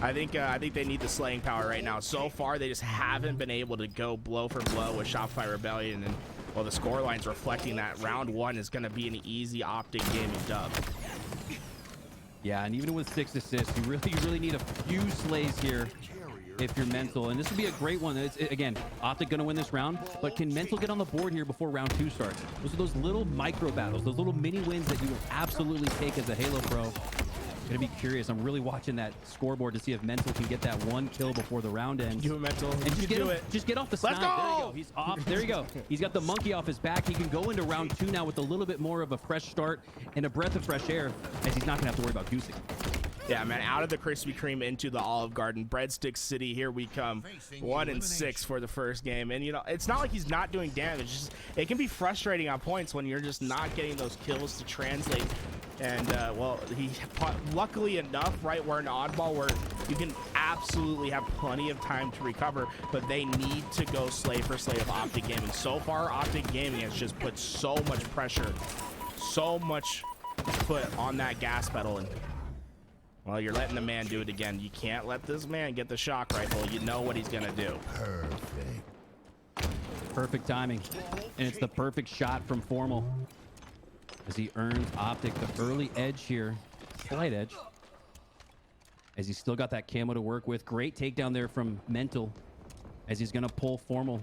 I think they need the slaying power right now. So far, they just haven't been able to go blow for blow with Shopify Rebellion, and well, the scoreline's reflecting that round one is going to be an easy Optic gaming dub. Yeah, and even with 6 assists, you really need a few slays here if you're mental. And this would be a great one. Again, Optic going to win this round, but can mental get on the board here before round 2 starts? Those are those little micro battles, those little mini wins that you will absolutely take as a Halo pro. Gonna be curious. I'm really watching that scoreboard to see if mental can get that one kill before the round ends. Do it, mental. And just get off the snipe. There you go. He's off. There you go. He's got the monkey off his back. He can go into round 2 now with a little bit more of a fresh start and a breath of fresh air, as he's not gonna have to worry about goosing. Yeah, man, out of the Krispy Kreme into the Olive Garden. Breadstick City, here we come. 1-6 for the first game. And, you know, it's not like he's not doing damage. Just, it can be frustrating on points when you're just not getting those kills to translate. And, well, he luckily enough, right, we're an oddball where you can absolutely have plenty of time to recover, but they need to go slay for slay of Optic Gaming. So far, Optic Gaming has just put so much pressure, so much foot on that gas pedal, and well, you're letting the man do it again. You can't let this man get the shock rifle. You know what he's gonna do. Perfect timing, and it's the perfect shot from Formal as he earns Optic the early edge here, slight edge, as he's still got that camo to work with. Great takedown there from Mental as he's gonna pull Formal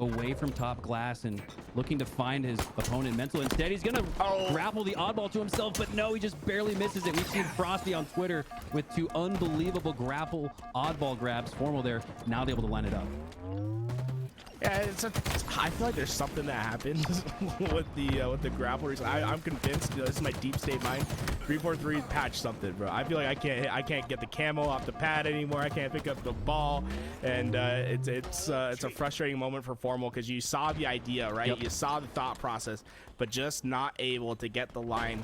away from top glass and looking to find his opponent. Mental instead, he's gonna grapple the oddball to himself, but no, he just barely misses it. We've seen Frosty on Twitter with 2 unbelievable grapple oddball grabs. Formal there, now able to line it up. Yeah, I feel like there's something that happens with the grapple recently. I'm convinced, this is my deep state mind. 343 patch something, bro. I feel like I can't get the camo off the pad anymore. I can't pick up the ball, and it's a frustrating moment for Formal because you saw the idea, right? Yep. You saw the thought process, but just not able to get the line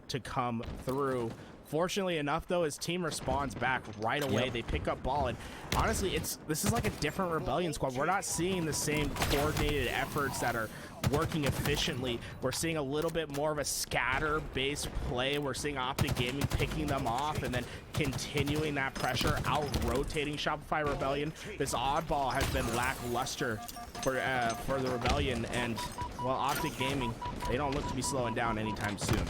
to come through. Fortunately enough, though, his team responds back right away. Yep. They pick up ball, and honestly, this is like a different Rebellion squad. We're not seeing the same coordinated efforts that are working efficiently. We're seeing a little bit more of a scatter-based play. We're seeing Optic Gaming picking them off and then continuing that pressure, out-rotating Shopify Rebellion. This oddball has been lackluster for the Rebellion, and, well, Optic Gaming, they don't look to be slowing down anytime soon.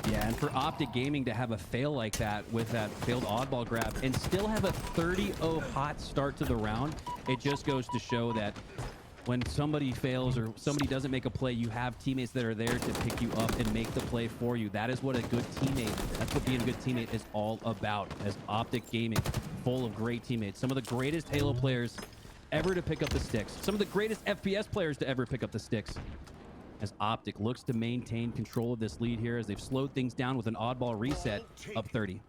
Yeah, and for Optic Gaming to have a fail like that with that failed oddball grab and still have a 30-0 hot start to the round, it just goes to show that when somebody fails or somebody doesn't make a play, you have teammates that are there to pick you up and make the play for you. That is what a good teammate, that's what being a good teammate is all about, as Optic Gaming, full of great teammates. Some of the greatest Halo players ever to pick up the sticks. Some of the greatest FPS players to ever pick up the sticks. As Optic looks to maintain control of this lead here as they've slowed things down with an oddball reset up 30.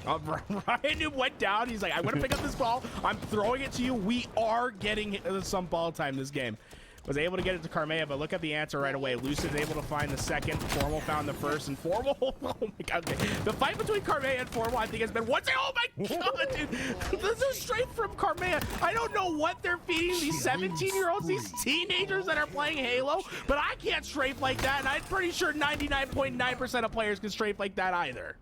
RyaNoob went down. He's like, I'm going to pick up this ball. I'm throwing it to you. We are getting some ball time this game. Was able to get it to Karmea, but look at the answer right away. Lucid's able to find the second. Formal found the first, and Formal, oh my god. Okay. The fight between Karmea and Formal, I think, has been oh my god, dude. This is straight from Karmea. I don't know what they're feeding these 17-year-olds, these teenagers that are playing Halo, but I can't strafe like that, and I'm pretty sure 99.9% of players can strafe like that either.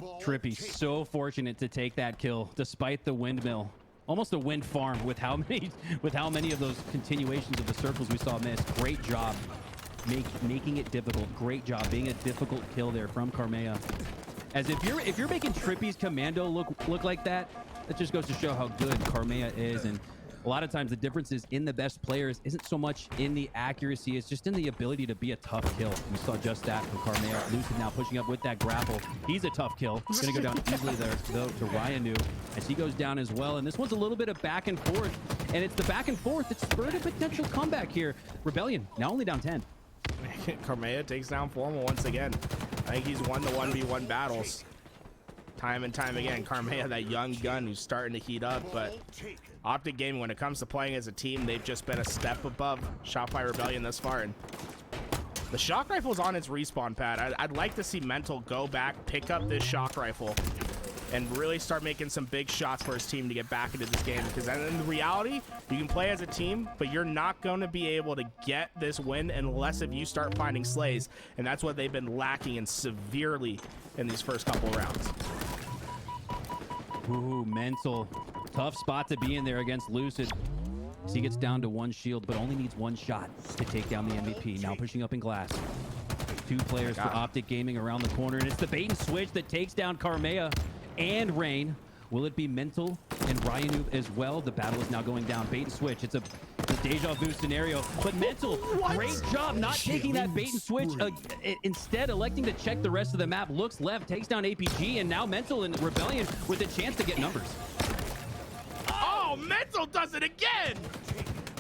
TriPPeY so fortunate to take that kill despite the windmill. Almost a wind farm with how many of those continuations of the circles we saw miss. Great job making it difficult. Great job being a difficult kill there from Karmea. As if you're making TriPPeY's commando look like that, that just goes to show how good Karmea is. And a lot of times the difference is in the best players isn't so much in the accuracy, it's just in the ability to be a tough kill. We saw just that from Karmea. Lucid now pushing up with that grapple. He's a tough kill. He's gonna go down easily there though to RyaNoob as he goes down as well. And this one's a little bit of back and forth, and it's the back and forth that spurred a potential comeback here. Rebellion now only down 10. Karmea takes down Formal once again. I think he's won the 1v1 battles. time and time again. Karmea, that young gun who's starting to heat up, but Optic Gaming, when it comes to playing as a team, they've just been a step above Shopify Rebellion thus far. And the shock rifle's on its respawn pad. I'd like to see Mental go back, pick up this shock rifle, and really start making some big shots for his team to get back into this game. Because in reality, you can play as a team, but you're not going to be able to get this win unless if you start finding slays. And that's what they've been lacking in severely in these first couple rounds. Ooh, Mental. Tough spot to be in there against Lucid. So he gets down to 1 shield, but only needs 1 shot to take down the MVP. Now pushing up in glass. 2 players for Optic Gaming around the corner, and it's the bait and switch that takes down Karmea and Rayne. Will it be Mental and RyaNoob as well? The battle is now going down. Bait and switch. It's a deja vu scenario. But Mental, great job not taking that bait and switch. Instead, electing to check the rest of the map. Looks left, takes down APG, and now Mental and Rebellion with a chance to get numbers. Oh, Mental does it again!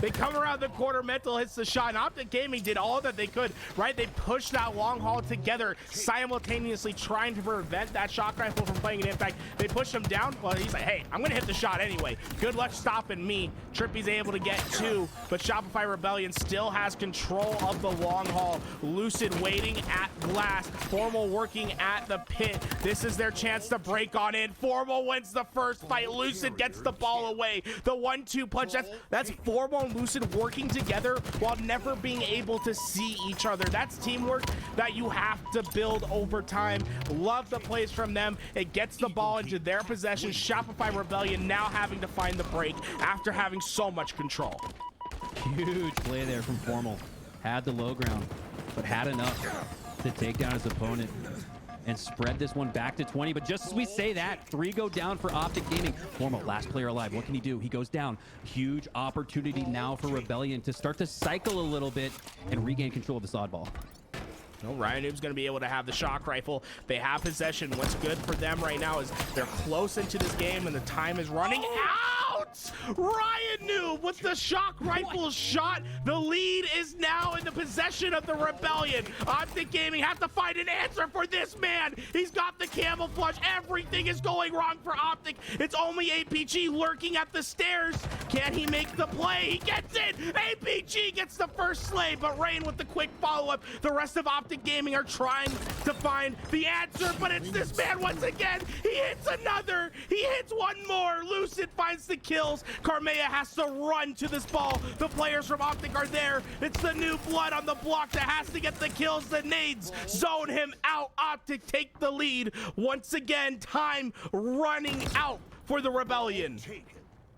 They come around the corner, Mental hits the shot, and Optic Gaming did all that they could, right? They pushed that long haul together, simultaneously trying to prevent that shock rifle from playing an impact. They pushed him down. Well, he's like, hey, I'm gonna hit the shot anyway. Good luck stopping me. TriPPeY's able to get 2, but Shopify Rebellion still has control of the long haul. Lucid waiting at glass. Formal working at the pit. This is their chance to break on in. Formal wins the first fight. Lucid gets the ball away. The 1-2 punch, that's Formal and Lucid working together while never being able to see each other. That's teamwork that you have to build over time. Love the plays from them. It gets the ball into their possession. Shopify Rebellion now having to find the break after having so much control. Huge play there from Formal. Had the low ground, but had enough to take down his opponent and spread this one back to 20. But just as we say that, 3 go down for Optic Gaming. Formal, last player alive. What can he do? He goes down. Huge opportunity now for Rebellion to start to cycle a little bit and regain control of this oddball. No, RyaNoob's going to be able to have the shock rifle. They have possession. What's good for them right now is they're close into this game and the time is running out. RyaNoob with the shock rifle shot. The lead is now in the possession of the Rebellion. Optic Gaming have to find an answer for this man. He's got the camouflage. Everything is going wrong for Optic. It's only APG lurking at the stairs. Can he make the play? He gets it. APG gets the first slay, but Rayne with the quick follow-up. The rest of Optic Gaming are trying to find the answer, but it's this man once again. He hits another. He hits one more. Lucid finds the kills. Karmea has to run to this ball. The players from Optic are there. It's the new blood on the block that has to get the kills. The nades zone him out. Optic take the lead. Once again, time running out for the Rebellion.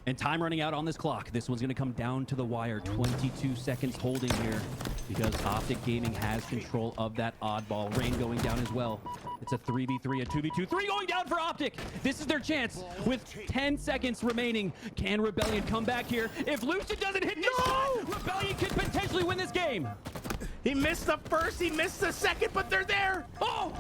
And time running out on this clock. This one's going to come down to the wire. 22 seconds holding here because Optic Gaming has control of that oddball. Rayne going down as well. It's a 3v3, a 2v2. 3 going down for Optic. This is their chance with 10 seconds remaining. Can Rebellion come back here? If Lucid doesn't hit this shot, Rebellion could potentially win this game. He missed the first, he missed the second, but they're there. Oh!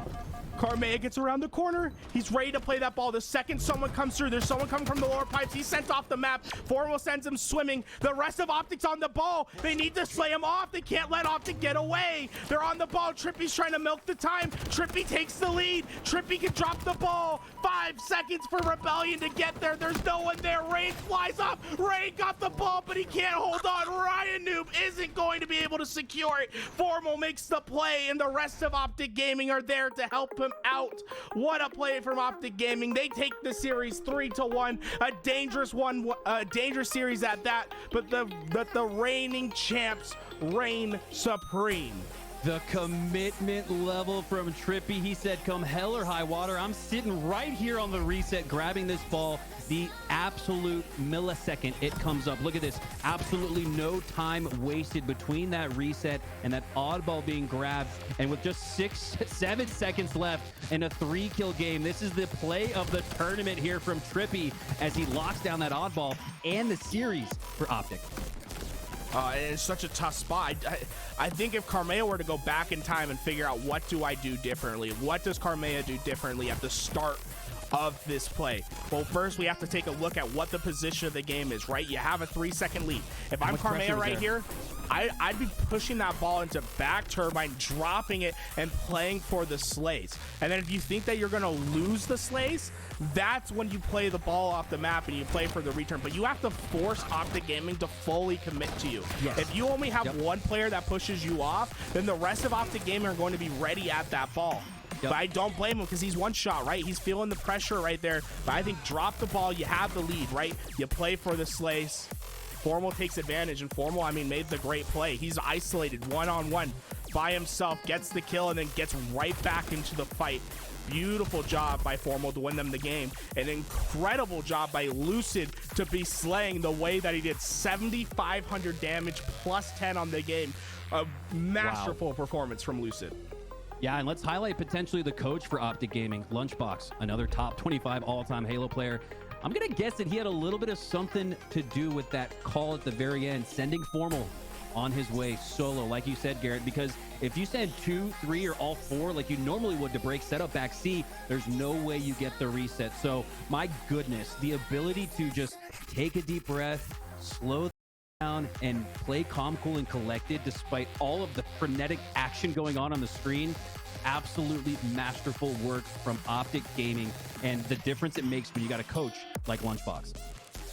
Karmea gets around the corner. He's ready to play that ball. The second someone comes through, there's someone coming from the lower pipes. He's sent off the map. Formal sends him swimming. The rest of Optic's on the ball. They need to slay him off. They can't let Optic get away. They're on the ball. TriPPeY's trying to milk the time. TriPPeY takes the lead. TriPPeY can drop the ball. 5 seconds for Rebellion to get there. There's no one there. Rayne flies up. Rayne got the ball, but he can't hold on. RyaNoob isn't going to be able to secure it. Formal makes the play, and the rest of Optic Gaming are there to help him out. What a play from Optic Gaming. They take the series 3-1. A dangerous one, a dangerous series at that, but the reigning champs reign supreme. The commitment level from TriPPeY. He said, come hell or high water, I'm sitting right here on the reset, grabbing this ball. The absolute millisecond it comes up. Look at this. Absolutely no time wasted between that reset and that oddball being grabbed. And with just 7 seconds left in a 3-kill game, this is the play of the tournament here from TriPPeY as he locks down that oddball and the series for Optic. It's such a tough spot. I think if Karmea were to go back in time and figure out what do I do differently, what does Karmea do differently at the start of this play? Well, first we have to take a look at what the position of the game is, right? You have a 3-second lead. If I'm Karmea right here, I'd be pushing that ball into back turbine, dropping it, and playing for the slays. And then if you think that you're going to lose the slays, that's when you play the ball off the map and you play for the return. But you have to force Optic Gaming to fully commit to you. Yes. If you only have one player that pushes you off, then the rest of Optic Gaming are going to be ready at that ball. But I don't blame him because he's one shot, right? He's feeling the pressure right there. But I think drop the ball. You have the lead, right? You play for the slays. Formal takes advantage, and Formal, I mean, made the great play. He's isolated one-on-one by himself, gets the kill, and then gets right back into the fight. Beautiful job by Formal to win them the game. An incredible job by Lucid to be slaying the way that he did. 7,500 damage plus 10 on the game. A masterful performance from Lucid. Yeah, and let's highlight potentially the coach for Optic Gaming, Lunchbox, another top 25 all-time Halo player. I'm going to guess that he had a little bit of something to do with that call at the very end, sending Formal on his way solo, like you said, Garrett, because if you send 2, 3, or all 4 like you normally would to break setup back C, there's no way you get the reset. So my goodness, the ability to just take a deep breath, slow down, and play calm, cool, and collected despite all of the frenetic action going on the screen. Absolutely masterful work from Optic Gaming, and the difference it makes when you got a coach like Lunchbox.